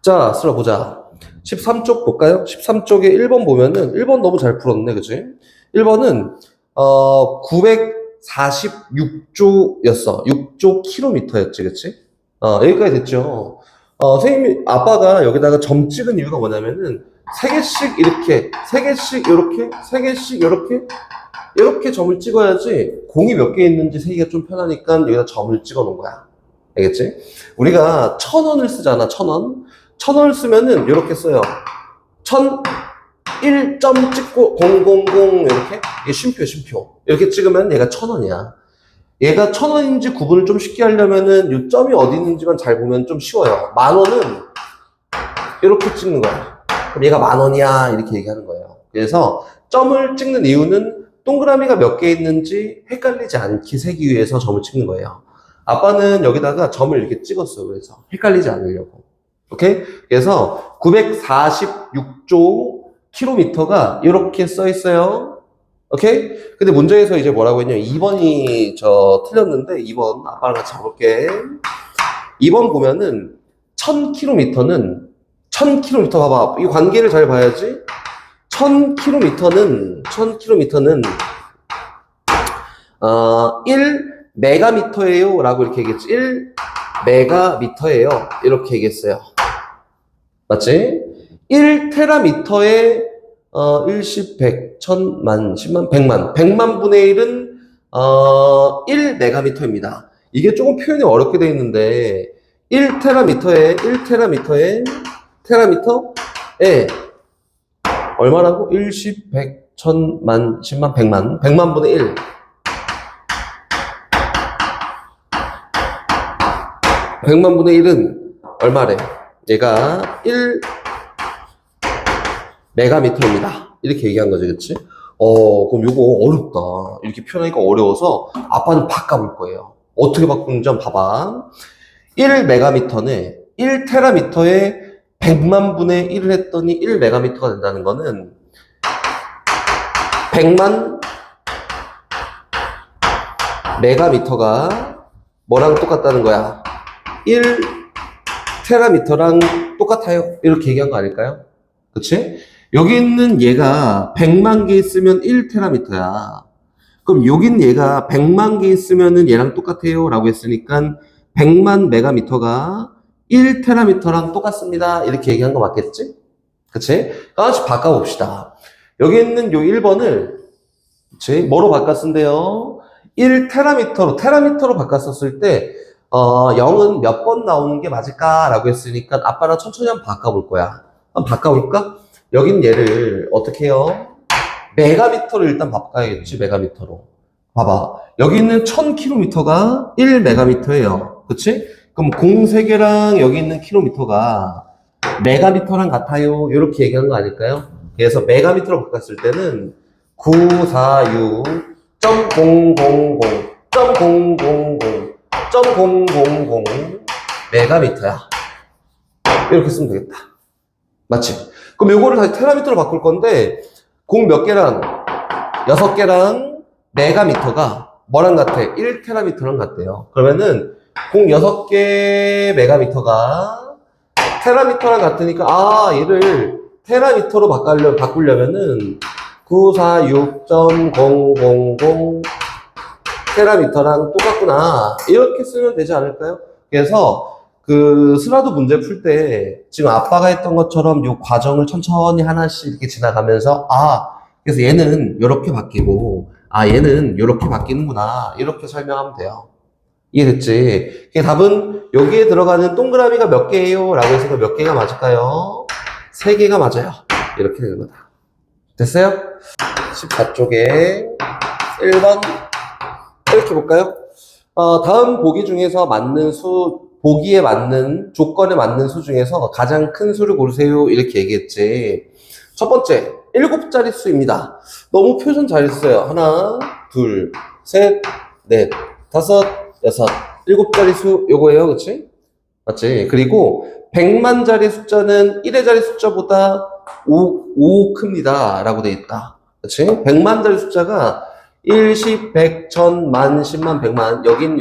자, 쓰라 보자. 13쪽 볼까요? 13쪽에 1번 보면은, 1번 너무 잘 풀었네, 그치? 1번은, 946조였어. 6조 킬로미터였지, 그치? 여기까지 됐죠. 선생님이, 아빠가 여기다가 점 찍은 이유가 뭐냐면은, 세 개씩 이렇게, 세 개씩 이렇게, 세 개씩 이렇게, 이렇게 점을 찍어야지, 공이 몇 개 있는지 세기가 좀 편하니까 여기다 점을 찍어 놓은 거야. 알겠지? 우리가 1,000원을 쓰잖아, 1,000원. 1,000원을 쓰면은 이렇게 써요. 1,001점 찍고 000 이렇게 이게 쉼표 이렇게 찍으면 얘가 1,000원이야. 얘가 1,000원인지 구분을 좀 쉽게 하려면은 이 점이 어디 있는지만 잘 보면 좀 쉬워요. 10,000원은 이렇게 찍는 거야. 그럼 얘가 10,000원이야 이렇게 얘기하는 거예요. 그래서 점을 찍는 이유는 동그라미가 몇 개 있는지 헷갈리지 않게 세기 위해서 점을 찍는 거예요. 아빠는 여기다가 점을 이렇게 찍었어요. 그래서 헷갈리지 않으려고. 오케이? 그래서 946조 킬로미터가 이렇게 써 있어요. 오케이? 근데 문제에서 이제 뭐라고 했냐면 2번이 틀렸는데 2번 아빠랑 같이 볼게. 2번 보면은 1,000km는 1,000km 봐봐. 이 관계를 잘 봐야지. 1,000km는 1메가미터예요 라고 이렇게 얘기했지. 1메가미터예요 이렇게 얘기했어요. 맞지? 1테라미터에 1, 10, 100, 1000, 만, 10만, 100만 100만 분의 1은 1메가미터입니다. 이게 조금 표현이 어렵게 되어 있는데 1테라미터에 테라미터에 얼마라고? 1, 10, 100, 1000, 만, 10만, 100만 100만 분의 1 100만 분의 1은 얼마래? 얘가 1메가미터입니다. 이렇게 얘기한 거지, 그치? 그럼 요거 어렵다. 이렇게 표현하니까 어려워서 아빠는 바꿔볼 거예요. 어떻게 바꾸는지 한번 봐봐. 1메가미터는 1테라미터에 100만 분의 1을 했더니 1메가미터가 된다는 거는 100만 메가미터가 뭐랑 똑같다는 거야? 1테라미터랑 똑같아요. 이렇게 얘기한 거 아닐까요? 그치? 여기 있는 얘가 100만 개 있으면 1테라미터야. 그럼 여긴 얘가 100만 개 있으면은 얘랑 똑같아요. 라고 했으니까 100만 메가미터가 1테라미터랑 똑같습니다. 이렇게 얘기한 거 맞겠지? 그치? 하나씩 바꿔봅시다. 여기 있는 요 1번을, 그치? 뭐로 바꿨는데요? 1테라미터로, 테라미터로 바꿨었을 때, 0은 몇 번 나오는 게 맞을까? 라고 했으니까 아빠랑 천천히 한번 바꿔볼 거야. 한번 바꿔볼까? 여긴 얘를 어떻게 해요? 메가미터로 일단 바꿔야겠지, 메가미터로. 봐봐. 여기 있는 1000km가 1메가미터예요. 그치? 그럼 공 3개랑 여기 있는 킬로미터가 메가미터랑 같아요. 이렇게 얘기한 거 아닐까요? 그래서 메가미터로 바꿨을 때는 946.000.000 메가미터야. 이렇게 쓰면 되겠다. 맞지? 그럼 요거를 다시 테라미터로 바꿀 건데 공 몇 개랑 6개랑 메가미터가 뭐랑 같아? 1테라미터랑 같대요. 그러면은 공 6개 메가미터가 테라미터랑 같으니까 얘를 테라미터로 바꾸려면은 946.000 테라미터랑 똑같구나. 이렇게 쓰면 되지 않을까요? 그래서 스라도 문제 풀 때 지금 아빠가 했던 것처럼 요 과정을 천천히 하나씩 이렇게 지나가면서 그래서 얘는 요렇게 바뀌고 얘는 요렇게 바뀌는구나. 이렇게 설명하면 돼요. 이해됐지? 답은 여기에 들어가는 동그라미가 몇 개예요? 라고 해서 몇 개가 맞을까요? 3개가 맞아요. 이렇게 되는 거다. 됐어요? 14쪽에 1번 이렇게 볼까요? 다음 보기 중에서 보기에 맞는, 조건에 맞는 수 중에서 가장 큰 수를 고르세요. 이렇게 얘기했지. 첫 번째, 7자리 수입니다. 너무 표준 잘했어요. 하나, 둘, 셋, 넷, 다섯, 여섯, 7자리 수 요거예요. 그치? 맞지? 그리고 100만짜리 숫자는 1의 자리 숫자보다 5 큽니다. 라고 돼 있다. 그치? 100만짜리 숫자가 1, 10, 100, 1000, 만, 10만, 100만. 여긴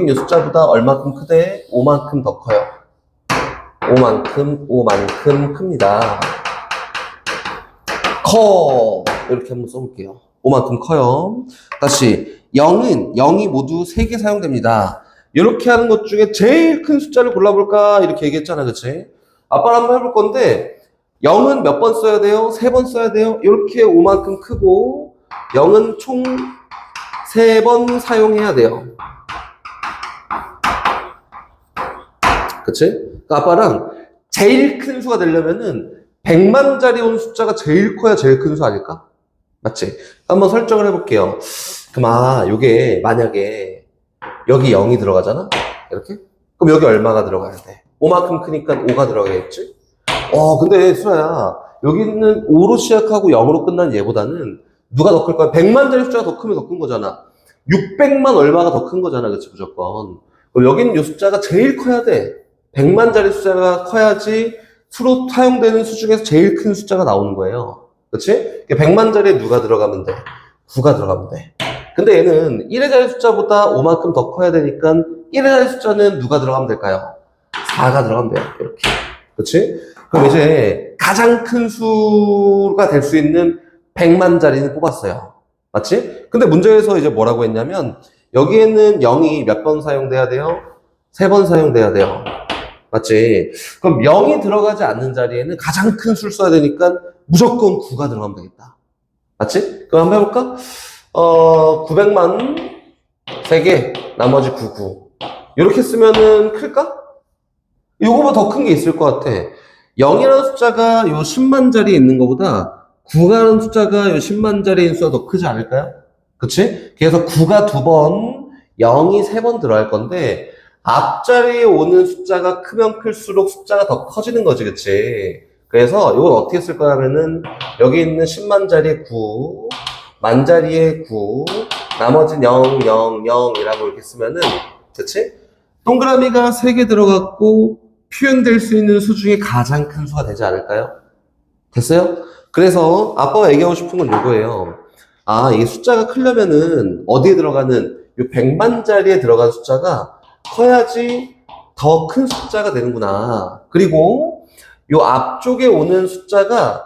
이 숫자보다 얼마큼 크대? 5만큼 더 커요. 5만큼 큽니다. 커. 이렇게 한번 써볼게요. 5만큼 커요. 다시 0이 모두 3개 사용됩니다. 이렇게 하는 것 중에 제일 큰 숫자를 골라볼까? 이렇게 얘기했잖아, 그치? 아빠랑 한번 해볼 건데 0은 몇 번 써야 돼요? 3번 써야 돼요. 이렇게 5만큼 크고 0은 총 3번 사용해야 돼요. 그치? 그러니까 아빠랑 제일 큰 수가 되려면은 100만짜리 온 숫자가 제일 커야 제일 큰 수 아닐까? 맞지? 한번 설정을 해볼게요. 그럼 요게 만약에 여기 0이 들어가잖아? 이렇게? 그럼 여기 얼마가 들어가야 돼? 5만큼 크니까 5가 들어가겠지? 근데 수아야, 여기 있는 5로 시작하고 0으로 끝난 얘보다는 누가 더 클 거야? 100만짜리 숫자가 더 크면 더 큰 거잖아. 600만 얼마가 더 큰 거잖아, 그치, 무조건. 그럼 여기 있는 이 숫자가 제일 커야 돼. 100만짜리 숫자가 커야지 수로 사용되는 수 중에서 제일 큰 숫자가 나오는 거예요. 그치? 100만짜리에 누가 들어가면 돼? 9가 들어가면 돼. 근데 얘는 1의 자리 숫자보다 5만큼 더 커야 되니까 1의 자리 숫자는 누가 들어가면 될까요? 4가 들어가면 돼요. 이렇게. 그치? 그럼 이제 가장 큰 수가 될 수 있는 100만짜리는 뽑았어요. 맞지? 근데 문제에서 이제 뭐라고 했냐면 여기에는 0이 몇 번 사용돼야 돼요? 3번 사용돼야 돼요. 맞지? 그럼 0이 들어가지 않는 자리에는 가장 큰 수를 써야 되니까 무조건 9가 들어가면 되겠다. 맞지? 그럼 한번 해볼까? 900만 3개, 나머지 99. 이렇게 쓰면은 클까? 요거보다 더 큰 게 있을 것 같아. 0이라는 숫자가 요 10만 자리에 있는 것보다 9라는 숫자가 요 10만 자리에 있는 숫자가 더 크지 않을까요? 그치? 그래서 9가 2번, 0이 3번 들어갈 건데 앞자리에 오는 숫자가 크면 클수록 숫자가 더 커지는 거지, 그치? 그래서 이걸 어떻게 쓸 거냐면은 여기 있는 10만 자리에 9, 만 자리에 9, 나머지는 0, 0, 0이라고 이렇게 쓰면은, 그치? 동그라미가 3개 들어갔고 표현될 수 있는 수 중에 가장 큰 수가 되지 않을까요? 됐어요? 그래서 아빠가 얘기하고 싶은 건 이거예요. 이 숫자가 크려면은 어디에 들어가는 이 100만 자리에 들어간 숫자가 커야지 더 큰 숫자가 되는구나. 그리고 요 앞쪽에 오는 숫자가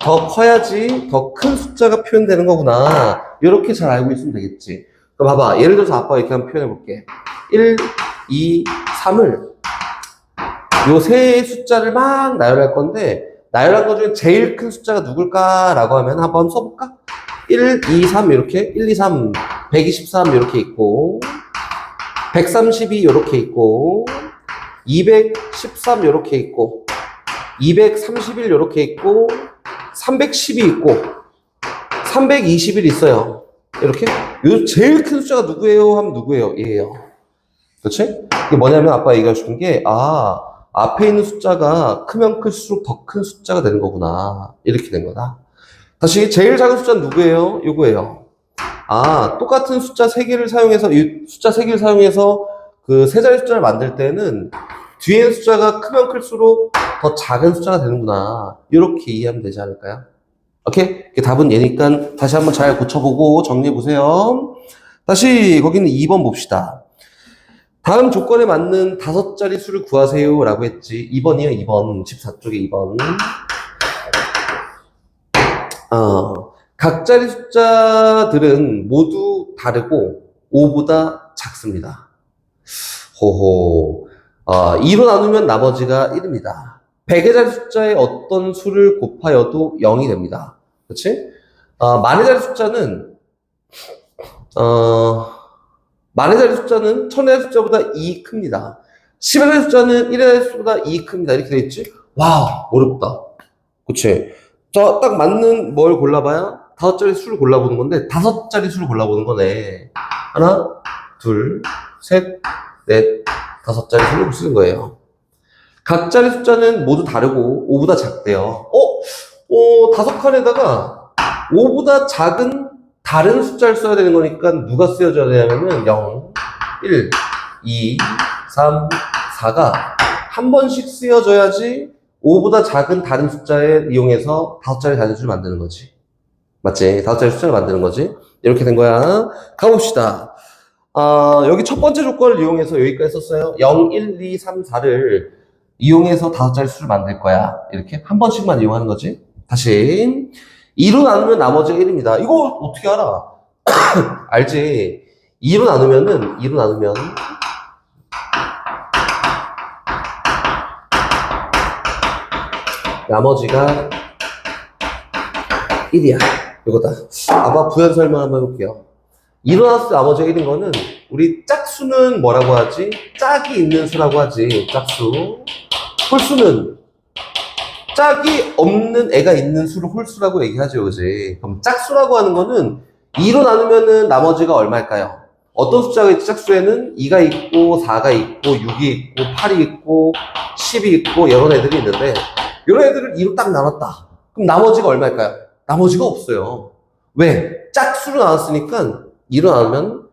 더 커야지 더 큰 숫자가 표현되는 거구나. 이렇게 잘 알고 있으면 되겠지. 그럼 봐봐. 예를 들어서 아빠가 이렇게 한번 표현해 볼게. 1, 2, 3을 요 세 숫자를 막 나열할 건데 나열한 것 중에 제일 큰 숫자가 누굴까라고 하면 한번 써볼까? 1, 2, 3 이렇게 1, 2, 3, 123 이렇게 있고 132 이렇게 있고 213 이렇게 있고 231 이렇게 있고 310이 있고 321 있어요. 이렇게 요 제일 큰 숫자가 누구예요? 하면 누구예요? 얘예요. 그렇지? 이게 뭐냐면 아빠 얘기하고 싶은 게 앞에 있는 숫자가 크면 클수록 더 큰 숫자가 되는 거구나. 이렇게 된 거다. 다시 제일 작은 숫자는 누구예요? 요거예요. 똑같은 숫자 3개를 사용해서 이 숫자 3개를 사용해서 그 세 자리 숫자를 만들 때는 뒤에 있는 숫자가 크면 클수록 더 작은 숫자가 되는구나. 이렇게 이해하면 되지 않을까요? 오케이? 답은 얘니까 다시 한번 잘 고쳐보고 정리해 보세요. 다시 거기는 2번 봅시다. 다음 조건에 맞는 5자리 수를 구하세요 라고 했지. 2번이요, 2번. 14쪽에 2번. 각 자리 숫자들은 모두 다르고 5보다 작습니다. 호호. 2로 나누면 나머지가 1입니다. 100의 자리 숫자의 어떤 수를 곱하여도 0이 됩니다. 그렇지? 만의 자리 숫자는 만의 자리 숫자는 1000의 자리 숫자보다 2 큽니다. 10의 자리 숫자는 1의 자리 숫자보다 2 큽니다. 이렇게 돼 있지? 와, 어렵다. 그치? 딱 맞는 뭘 골라봐야 5자리 수를 골라보는 건데 5자리 수를 골라보는 거네. 하나, 둘, 셋, 넷, 5자리 수를 쓰는 거예요. 각 자리 숫자는 모두 다르고 5보다 작대요. 5칸에다가 5보다 작은 다른 숫자를 써야 되는 거니까 누가 쓰여져야 되냐면은 0, 1, 2, 3, 4가 한 번씩 쓰여져야지 5보다 작은 다른 숫자에 이용해서 5자리 다른 수를 만드는 거지. 맞지? 5자리 숫자를 만드는 거지. 이렇게 된 거야. 가봅시다. 여기 첫 번째 조건을 이용해서 여기까지 썼어요. 0, 1, 2, 3, 4를 이용해서 5자리 수를 만들 거야. 이렇게 한 번씩만 이용하는 거지. 다시 2로 나누면 나머지가 1입니다. 이거 어떻게 알아? 알지? 2로 나누면 나머지가 1이야. 이거다. 아빠 부연 설명 한번 해볼게요. 2로 나눴을 때 나머지가 1인 거는 우리 짝수는 뭐라고 하지? 짝이 있는 수라고 하지. 짝수. 홀수는 짝이 없는 애가 있는 수를 홀수라고 얘기하죠. 그지? 그럼 짝수라고 하는 거는 2로 나누면은 나머지가 얼마일까요? 어떤 숫자가 있지? 짝수에는 2가 있고 4가 있고 6이 있고 8이 있고 10이 있고 이런 애들이 있는데 이런 애들을 2로 딱 나눴다. 그럼 나머지가 얼마일까요? 나머지가 없어요. 왜? 짝수로 나눴으니까 2로 나누면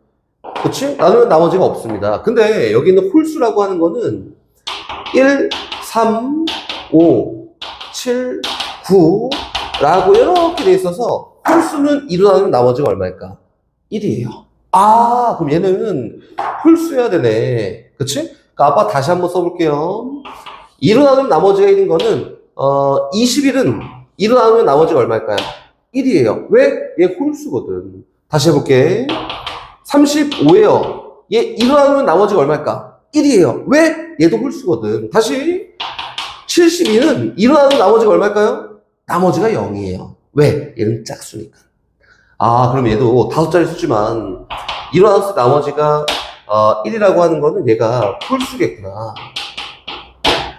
그치? 나누면 나머지가 없습니다. 근데 여기 있는 홀수라고 하는 거는 1, 3, 5, 7, 9 라고 이렇게 돼 있어서 홀수는 2로 나누면 나머지가 얼마일까? 1이에요. 아, 그럼 얘는 홀수여야 되네. 그치? 그러니까 아빠 다시 한번 써볼게요. 2로 나누면 나머지가 1인 거는 21은 2로 나누면 나머지가 얼마일까요? 1이에요. 왜? 얘 홀수거든. 다시 해볼게. 35예요. 얘 2로 나누면 나머지가 얼마일까? 1이에요. 왜? 얘도 홀수거든. 다시 72는 2로 나누면 나머지가 얼마일까요? 나머지가 0이에요. 왜? 얘는 짝수니까. 아, 그럼 얘도 5자리 수지만 2로 나눴을 때 나머지가 1이라고 하는 거는 얘가 홀수겠구나.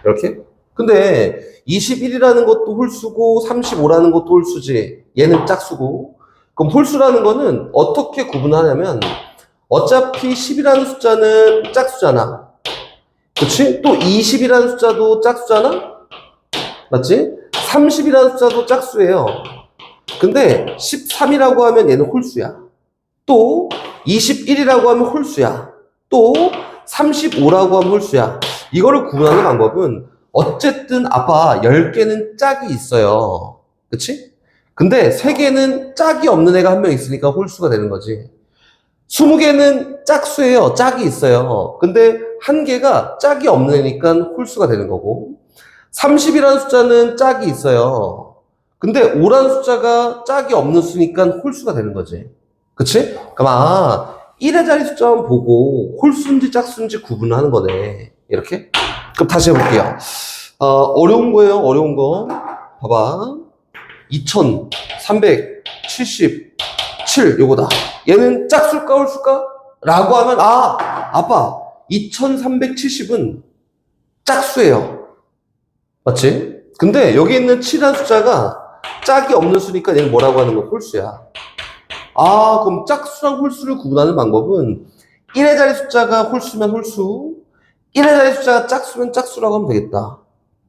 이렇게? 근데 21이라는 것도 홀수고 35라는 것도 홀수지. 얘는 짝수고. 그럼 홀수라는 거는 어떻게 구분하냐면 어차피 10이라는 숫자는 짝수잖아. 그치? 또 20이라는 숫자도 짝수잖아? 맞지? 30이라는 숫자도 짝수예요. 근데 13이라고 하면 얘는 홀수야. 또 21이라고 하면 홀수야. 또 35라고 하면 홀수야. 이거를 구분하는 방법은 어쨌든 아빠 10개는 짝이 있어요. 그치? 근데 3개는 짝이 없는 애가 한 명 있으니까 홀수가 되는 거지. 20개는 짝수예요. 짝이 있어요. 근데 1개가 짝이 없는 애니까 홀수가 되는 거고 30이라는 숫자는 짝이 있어요. 근데 5라는 숫자가 짝이 없는 수니까 홀수가 되는 거지. 그치? 그럼 1의 자리 숫자만 보고 홀수인지 짝수인지 구분을 하는 거네. 이렇게? 그럼 다시 해볼게요. 어려운 거예요. 어려운 거. 봐봐. 2377 요거다. 얘는 짝수일까 홀수일까? 라고 하면 아빠 2370은 짝수예요. 맞지? 근데 여기 있는 7이라는 숫자가 짝이 없는 수니까 얘는 뭐라고 하는 거? 홀수야. 그럼 짝수랑 홀수를 구분하는 방법은 1의 자리 숫자가 홀수면 홀수, 1의 자리 숫자가 짝수면 짝수라고 하면 되겠다.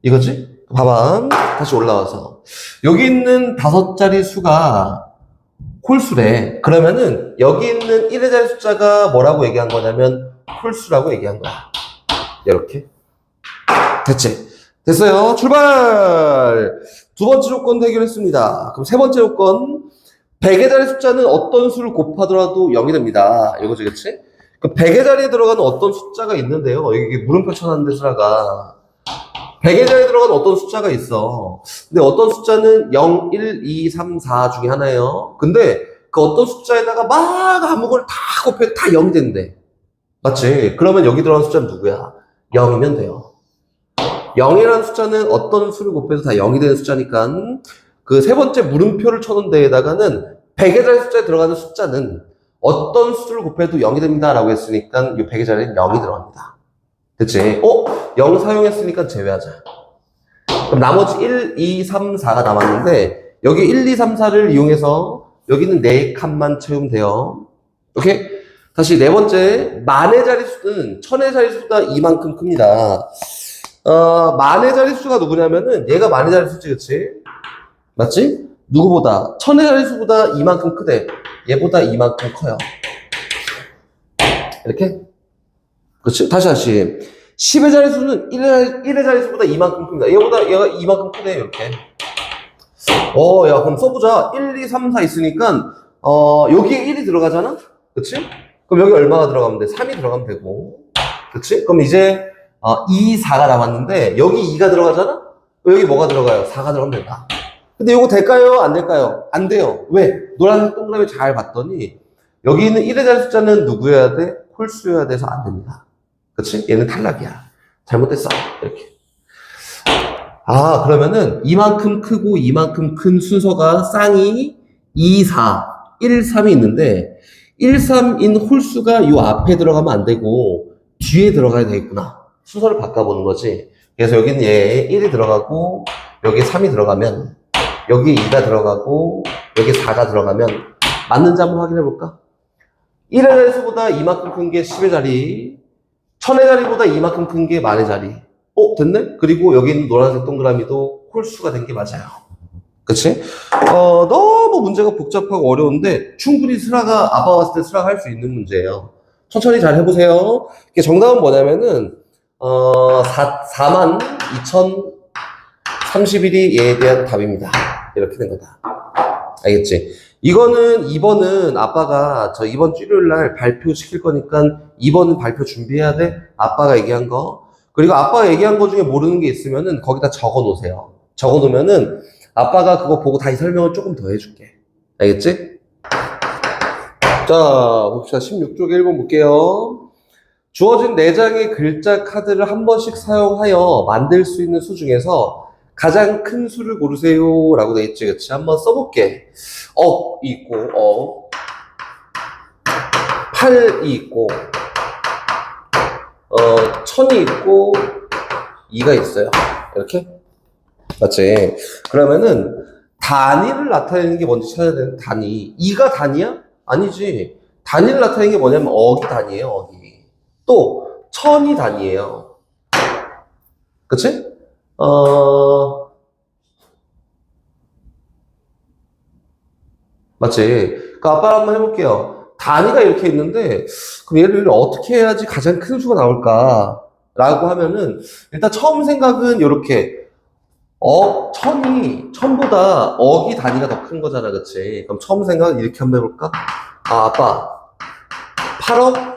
이거지? 봐봐. 다시 올라와서. 여기 있는 5자리 수가 홀수래. 그러면은 여기 있는 1의 자리 숫자가 뭐라고 얘기한 거냐면 홀수라고 얘기한 거야. 이렇게. 됐지? 됐어요. 출발! 두 번째 조건 해결했습니다. 그럼 세 번째 조건. 100의 자리 숫자는 어떤 수를 곱하더라도 0이 됩니다. 이거지, 그치? 그 100의 자리에 들어가는 어떤 숫자가 있는데요. 이게 물음표 쳐놨는데 수라가 100의 자리에 들어가는 어떤 숫자가 있어. 근데 어떤 숫자는 0, 1, 2, 3, 4 중에 하나예요. 근데 그 어떤 숫자에다가 막 아무거나 다 곱해도 다 0이 된대. 맞지? 그러면 여기 들어가는 숫자는 누구야? 0이면 돼요. 0이라는 숫자는 어떤 수를 곱해도 다 0이 되는 숫자니까 그 세 번째 물음표를 쳐놓은 데에다가는 100의 자리 숫자에 들어가는 숫자는 어떤 수를 곱해도 0이 됩니다 라고 했으니까 이 100의 자리는 0이 들어갑니다. 됐지? 0 사용했으니까 제외하자. 그럼 나머지 1, 2, 3, 4가 남았는데 여기 1, 2, 3, 4를 이용해서 여기는 4칸만 채우면 돼요. 오케이? 다시 네 번째, 만의 자릿수는 천의 자릿수보다 이만큼 큽니다. 만의 자릿수가 누구냐면은 얘가 만의 자릿수지, 그치? 맞지? 누구보다? 천의 자릿수보다 이만큼 크대. 얘보다 이만큼 커요. 이렇게? 그렇지? 다시. 10의 자릿수는 1의 자릿수보다 이만큼 큽니다. 얘가 이만큼 크네, 이렇게. 야, 그럼 써보자. 1, 2, 3, 4 있으니까, 여기에 1이 들어가잖아? 그치? 그럼 여기 얼마가 들어가면 돼? 3이 들어가면 되고. 그치? 그럼 이제, 2, 4가 남았는데 여기 2가 들어가잖아? 여기 뭐가 들어가요? 4가 들어가면 된다. 근데 이거 될까요? 안 될까요? 안 돼요. 왜? 노란색 동그라미 잘 봤더니 여기 있는 1의 자리 숫자는 누구여야 돼? 홀수여야 돼서 안 됩니다. 그치? 얘는 탈락이야. 잘못됐어. 이렇게. 그러면은 이만큼 크고 이만큼 큰 순서가 쌍이 2, 4, 1, 3이 있는데 1, 3인 홀수가 요 앞에 들어가면 안 되고 뒤에 들어가야 되겠구나. 순서를 바꿔보는 거지. 그래서 여기는 얘 1이 들어가고 여기 3이 들어가면 여기 2가 들어가고 여기 4가 들어가면 맞는지 한번 확인해 볼까? 1의 자리수보다 이만큼 큰 게 10의 자리, 1000의 자리보다 이만큼 큰 게 만의 자리. 됐네? 그리고 여기 있는 노란색 동그라미도 홀수가 된 게 맞아요. 그치? 너무 문제가 복잡하고 어려운데 충분히 아빠 봤을 때 수라가 할 수 있는 문제예요. 천천히 잘 해보세요. 정답은 뭐냐면은 42,031이 얘에 대한 답입니다. 이렇게 된 거다. 알겠지? 이거는 2번은 아빠가 저 이번 주 일요일 날 발표시킬 거니까 2번은 발표 준비해야 돼. 아빠가 얘기한 거. 그리고 아빠가 얘기한 거 중에 모르는 게 있으면은 거기다 적어 놓으세요. 적어 놓으면은 아빠가 그거 보고 다시 설명을 조금 더 해줄게. 알겠지? 자, 봅시다. 16쪽에 1번 볼게요. 주어진 4장의 글자 카드를 한 번씩 사용하여 만들 수 있는 수 중에서 가장 큰 수를 고르세요 라고 돼 있지. 그치? 한번 써볼게. 억이 있고 8이 있고 1000이 있고 2가 있어요. 이렇게? 맞지? 그러면은 단위를 나타내는 게 뭔지 찾아야 되는 단위. 2가 단위야? 아니지. 단위를 나타내는 게 뭐냐면 억이 단위예요. 억이. 또 1000이 단위예요. 그치? 맞지? 그 아빠 한번 해볼게요. 단위가 이렇게 있는데 그럼 얘를 어떻게 해야지 가장 큰 수가 나올까? 라고 하면은 일단 처음 생각은 이렇게 1000보다 억이 단위가 더 큰 거잖아. 그치? 그럼 처음 생각은 이렇게 한번 해볼까? 아빠 8억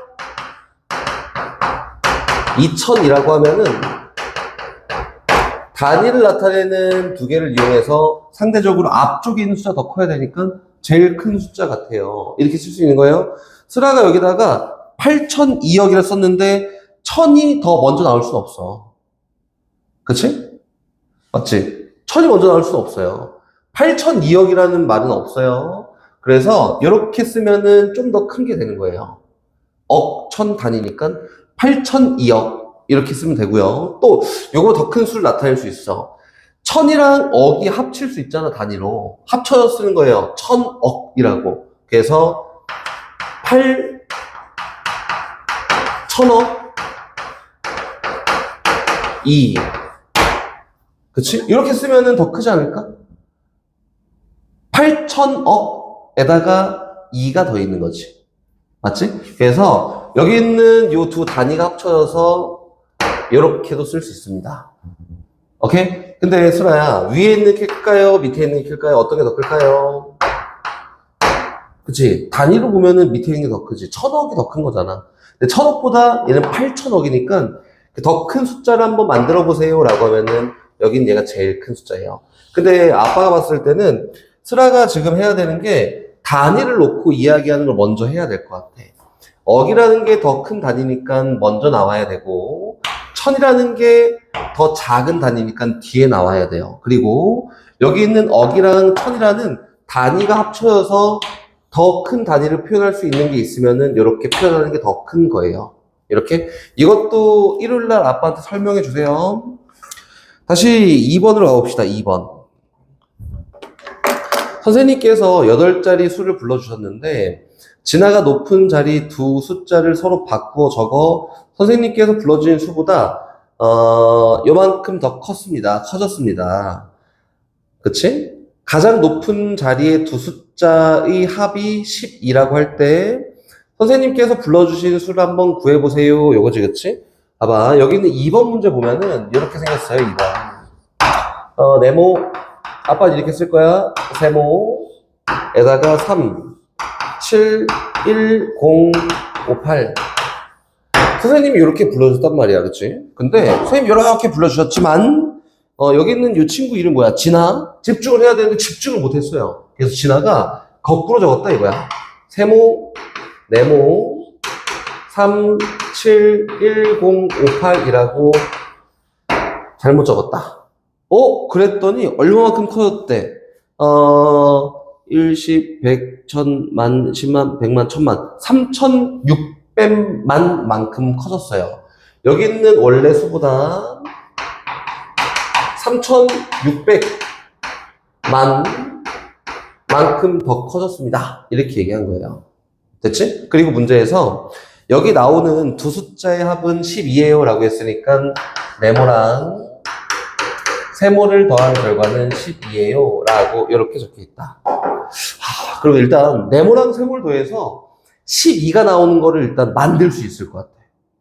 2000이라고 하면은 단위를 나타내는 두 개를 이용해서 상대적으로 앞쪽에 있는 숫자가 더 커야 되니까 제일 큰 숫자 같아요. 이렇게 쓸 수 있는 거예요. 슬아가 여기다가 8002억이라 썼는데 1000이 더 먼저 나올 수는 없어. 그치? 맞지? 1000이 먼저 나올 수는 없어요. 8002억이라는 말은 없어요. 그래서 이렇게 쓰면은 좀 더 큰 게 되는 거예요. 억, 1000 단위니까 8002억 이렇게 쓰면 되고요. 또 요거 더 큰 수를 나타낼 수 있어. 1000이랑 억이 합칠 수 있잖아. 단위로 합쳐서 쓰는 거예요. 1000억이라고. 그래서 1000억 2. 그치? 이렇게 쓰면은 더 크지 않을까? 8000억에다가 2가 더 있는 거지. 맞지? 그래서 여기 있는 요 두 단위가 합쳐져서 이렇게도 쓸 수 있습니다. 오케이? 근데 슬아야, 위에 있는 게 클까요? 밑에 있는 게 클까요? 어떤 게 더 클까요? 그치? 단위로 보면은 밑에 있는 게 더 크지. 1000억이 더 큰 거잖아. 근데 1000억보다 얘는 8000억이니까 더 큰 숫자를 한번 만들어 보세요 라고 하면은 여긴 얘가 제일 큰 숫자예요. 근데 아빠가 봤을 때는 슬아가 지금 해야 되는 게 단위를 놓고 이야기하는 걸 먼저 해야 될 것 같아. 억이라는 게 더 큰 단위니까 먼저 나와야 되고 1000이라는 게 더 작은 단위니까 뒤에 나와야 돼요. 그리고 여기 있는 억이랑 1000이라는 단위가 합쳐져서 더 큰 단위를 표현할 수 있는 게 있으면은 이렇게 표현하는 게 더 큰 거예요. 이렇게. 이것도 일요일날 아빠한테 설명해 주세요. 다시 2번으로 가봅시다. 2번. 선생님께서 8자리 수를 불러주셨는데 진화가 높은 자리 두 숫자를 서로 바꾸어 적어 선생님께서 불러주신 수보다 요만큼 더 커졌습니다. 그치? 가장 높은 자리의 두 숫자의 합이 12라고 할 때 선생님께서 불러주신 수를 한번 구해보세요. 요거지, 그치? 봐봐. 여기 있는 2번 문제 보면은 이렇게 생겼어요. 2번. 네모. 아빠 이렇게 쓸 거야. 세모에다가 3, 7, 1, 0, 5, 8. 선생님이 이렇게 불러줬단 말이야, 그치? 근데 선생님이 이렇게 불러주셨지만 여기 있는 이 친구 이름 뭐야? 진아. 집중을 해야 되는데 집중을 못했어요. 그래서 진아가 거꾸로 적었다 이거야. 세모, 네모, 371058이라고 잘못 적었다. 그랬더니 얼마만큼 커졌대? 1, 10, 100, 1000, 만, 10만, 100만, 1000만, 3600만 만큼 커졌어요. 여기 있는 원래 수보다 3600만 만큼 더 커졌습니다. 이렇게 얘기한 거예요. 됐지? 그리고 문제에서 여기 나오는 두 숫자의 합은 12예요 라고 했으니까 네모랑 세모를 더한 결과는 12예요 라고 이렇게 적혀 있다. 그럼 일단 네모랑 세모를 더해서 12가 나오는 거를 일단 만들 수 있을 것 같아.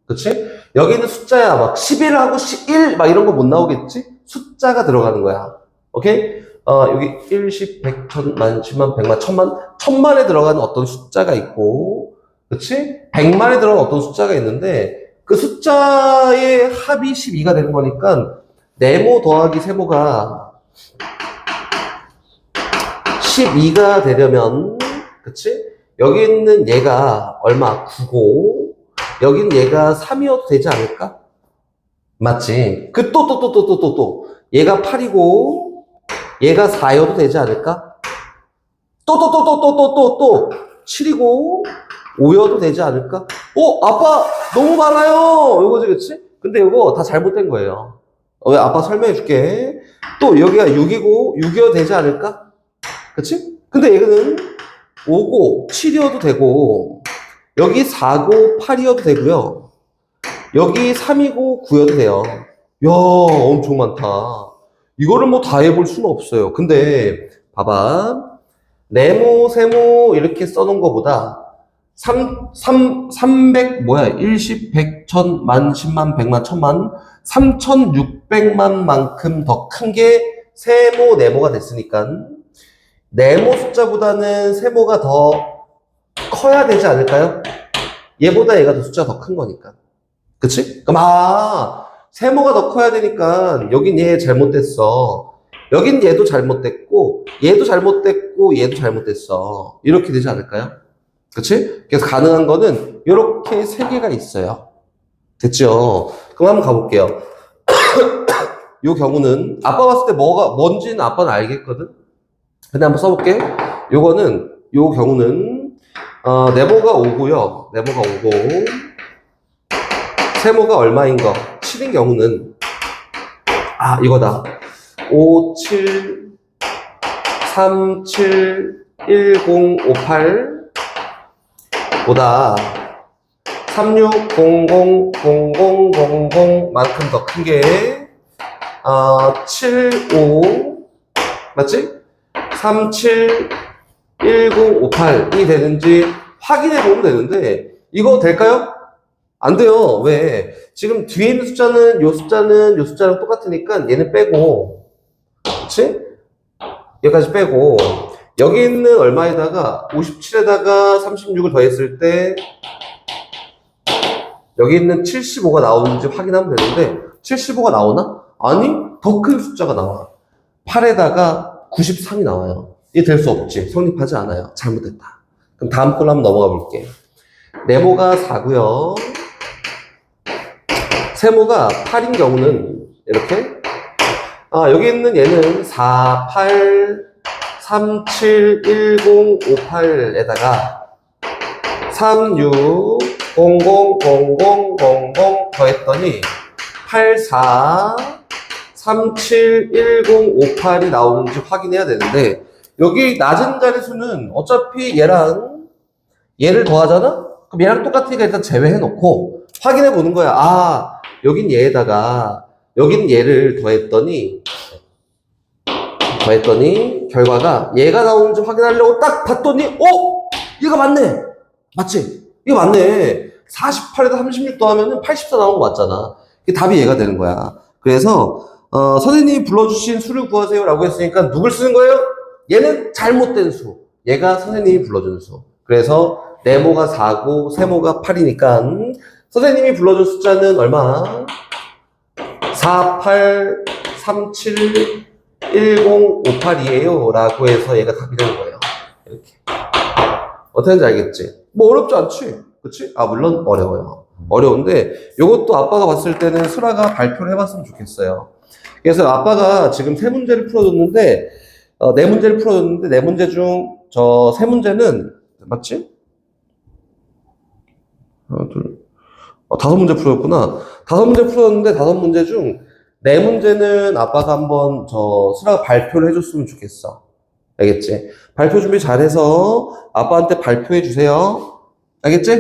그치? 여기는 숫자야. 막 11하고 11 막 이런 거 못 나오겠지? 숫자가 들어가는 거야. 오케이? 여기 1, 10, 100, 1000, 만, 10만, 100만, 1000만, 1000만에 들어가는 어떤 숫자가 있고, 그치? 100만에 들어가는 어떤 숫자가 있는데, 그 숫자의 합이 12가 되는 거니까, 네모 더하기 세모가 12가 되려면, 그치? 여기 있는 얘가 얼마? 9고, 여긴 얘가 3이어도 되지 않을까? 맞지? 또. 얘가 8이고, 얘가 4여도 되지 않을까? 또. 7이고, 5여도 되지 않을까? 아빠, 너무 많아요! 이거지, 그치? 근데 이거 다 잘못된 거예요. 왜? 아빠 설명해 줄게. 또 여기가 6이고, 6이어도 되지 않을까? 그치? 근데 얘는 5고, 7이어도 되고, 여기 4고, 8이어도 되고요. 여기 3이고, 9여도 돼요. 야, 엄청 많다. 이거를 뭐 다 해볼 수는 없어요. 근데 봐봐. 네모, 세모 이렇게 써놓은 거보다 300 뭐야? 1, 10, 100, 1000, 만, 10만, 100만, 1000만 3600만 만큼 더 큰 게 세모, 네모가 됐으니까 네모 숫자보다는 세모가 더 커야 되지 않을까요? 얘보다 얘가 더 숫자가 더 큰 거니까. 그치? 그럼 세모가 더 커야 되니까 여긴 얘 잘못됐어. 여긴 얘도 잘못됐고 얘도 잘못됐고 얘도 잘못됐어. 이렇게 되지 않을까요? 그치? 그래서 가능한 거는 이렇게 세 개가 있어요. 됐죠? 그럼 한번 가볼게요. 이 경우는 아빠 봤을 때 뭔지는 아빠는 알겠거든? 근데 한번 써볼게. 요 경우는 네모가 5고요. 네모가 5고 세모가 얼마인 거? 7인 경우는 이거다. 5, 7, 3, 7, 10, 58 보다 36, 00, 00, 00 만큼 더 큰 게 7, 5 맞지? 3, 7, 10, 58이 되는지 확인해 보면 되는데 이거 될까요? 안 돼요. 왜? 지금 뒤에 있는 숫자는 요 숫자랑 똑같으니까 얘는 빼고, 그치? 여기까지 빼고, 여기 있는 얼마에다가 57에다가 36을 더했을 때 여기 있는 75가 나오는지 확인하면 되는데 75가 나오나? 아니, 더 큰 숫자가 나와. 8에다가 93이 나와요. 이게 될 수 없지. 성립하지 않아요. 잘못됐다. 그럼 다음 걸로 한번 넘어가 볼게. 네모가 4고요. 세모가 8인 경우는 이렇게 여기 있는 얘는 4, 8, 3, 7, 10, 58에다가 3, 6, 00, 00, 00 더했더니 8, 4, 3, 7, 10, 58이 나오는지 확인해야 되는데 여기 낮은 자릿수는 어차피 얘를 더하잖아? 그럼 얘랑 똑같으니까 일단 제외해 놓고 확인해 보는 거야. 여긴 얘에다가 여긴 얘를 더했더니 결과가 얘가 나오는지 확인하려고 딱 봤더니 얘가 맞네. 맞지? 이거 맞네. 48에다 36 더하면 84 나온 거 맞잖아. 답이 얘가 되는 거야. 그래서 선생님이 불러주신 수를 구하세요 라고 했으니까 누굴 쓰는 거예요? 얘는 잘못된 수. 얘가 선생님이 불러준 수. 그래서 네모가 4고 세모가 8이니까 선생님이 불러준 숫자는 얼마? 48371058이에요 라고 해서 얘가 답이 되는 거예요. 이렇게. 어떻게 하는지 알겠지? 뭐 어렵지 않지? 그치? 아, 물론 어려워요. 어려운데 요것도 아빠가 봤을 때는 수라가 발표를 해봤으면 좋겠어요. 그래서 아빠가 지금 세 문제를 풀어줬는데 네 문제를 풀어줬는데 네 문제 중 저 세 문제는 맞지? 하나, 둘, 다섯 문제 풀었구나. 다섯 문제 풀었는데 다섯 문제 중 네 문제는 아빠가 한번 저 수라가 발표를 해줬으면 좋겠어. 알겠지? 발표 준비 잘해서 아빠한테 발표해 주세요. 알겠지?